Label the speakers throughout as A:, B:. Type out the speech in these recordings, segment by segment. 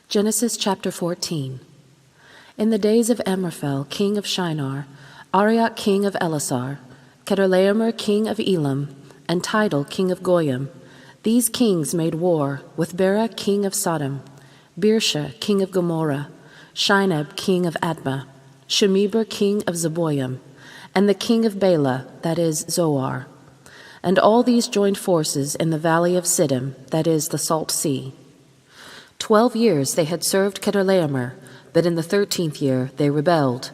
A: Genesis chapter 14. In the days of Amraphel, king of Shinar, Arioch, king of Elasar, Chedorlaomer, king of Elam, and Tidal, king of Goyim, these kings made war with Bera, king of Sodom, Birsha, king of Gomorrah, Shinab, king of Admah, Shemeber, king of Zeboim, and the king of Bela, that is, Zoar. And all these joined forces in the valley of Siddim, that is, the Salt Sea. 12 years they had served Chedorlaomer, but in the 13th year they rebelled.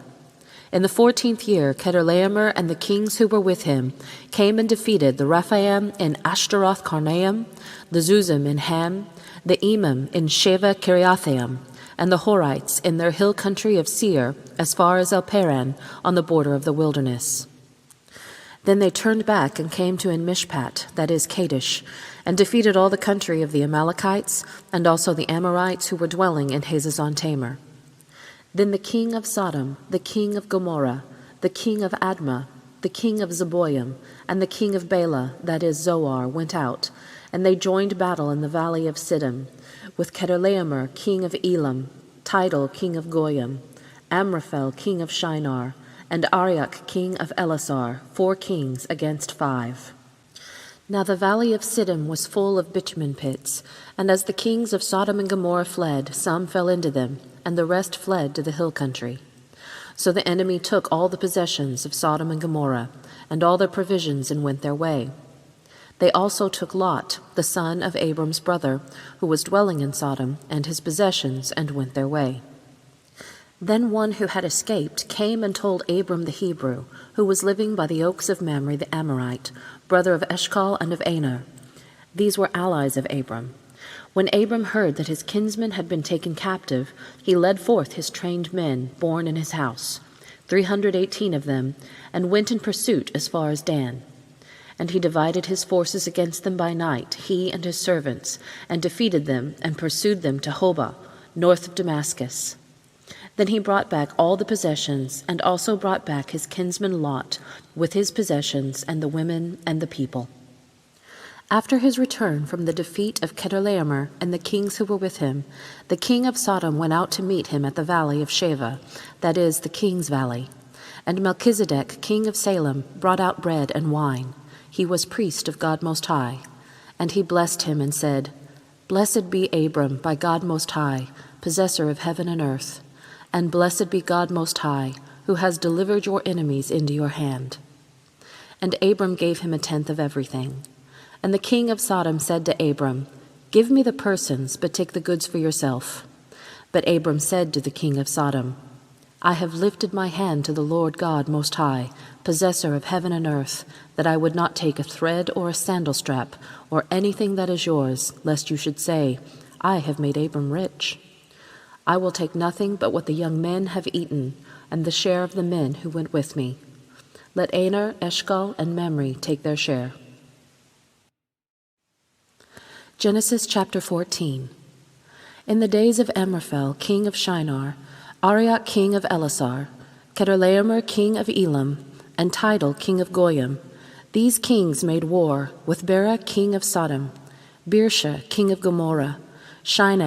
A: In the 14th year, Chedorlaomer and the kings who were with him came and defeated the Rephaim in Ashtaroth Karnaim, the Zuzim in Ham, the Emim in Sheva Kiriathaim, and the Horites in their hill country of Seir, as far as El-Paran, on the border of the wilderness. Then they turned back and came to En-Mishpat, that is Kadesh, and defeated all the country of the Amalekites, and also the Amorites who were dwelling in Hazazon-Tamar. Then the king of Sodom, the king of Gomorrah, the king of Admah, the king of Zeboim, and the king of Bela, that is Zoar, went out, and they joined battle in the valley of Siddim, with Chedorlaomer, king of Elam, Tidal, king of Goyim, Amraphel, king of Shinar, and Arioch, king of Elasar, 4 kings against 5. Now the valley of Siddim was full of bitumen pits, and as the kings of Sodom and Gomorrah fled, some fell into them, and the rest fled to the hill country. So the enemy took all the possessions of Sodom and Gomorrah, and all their provisions, and went their way. They also took Lot, the son of Abram's brother, who was dwelling in Sodom, and his possessions, and went their way. Then one who had escaped came and told Abram the Hebrew, who was living by the oaks of Mamre the Amorite, brother of Eshcol and of Aner. These were allies of Abram. When Abram heard that his kinsman had been taken captive, he led forth his trained men, born in his house, 318 of them, and went in pursuit as far as Dan. And he divided his forces against them by night, he and his servants, and defeated them, and pursued them to Hobah, north of Damascus. Then he brought back all the possessions, and also brought back his kinsman Lot, with his possessions, and the women, and the people. After his return from the defeat of Chedorlaomer and the kings who were with him, the king of Sodom went out to meet him at the valley of Sheva, that is, the king's valley. And Melchizedek, king of Salem, brought out bread and wine. He was priest of God Most High. And he blessed him and said, "Blessed be Abram by God Most High, possessor of heaven and earth. And blessed be God Most High, who has delivered your enemies into your hand." And Abram gave him 1/10 of everything. And the king of Sodom said to Abram, "Give me the persons, but take the goods for yourself." But Abram said to the king of Sodom, "I have lifted my hand to the Lord God Most High, possessor of heaven and earth, that I would not take a thread or a sandal strap, or anything that is yours, lest you should say, 'I have made Abram rich.' I will take nothing but what the young men have eaten, and the share of the men who went with me. Let Aner, Eshcol, and Mamre take their share." Genesis chapter 14. In the days of Amraphel, king of Shinar, Arioch, king of Elasar, Chedorlaomer, king of Elam, and Tidal, king of Goyim, these kings made war with Bera, king of Sodom, Birsha, king of Gomorrah, Shinab,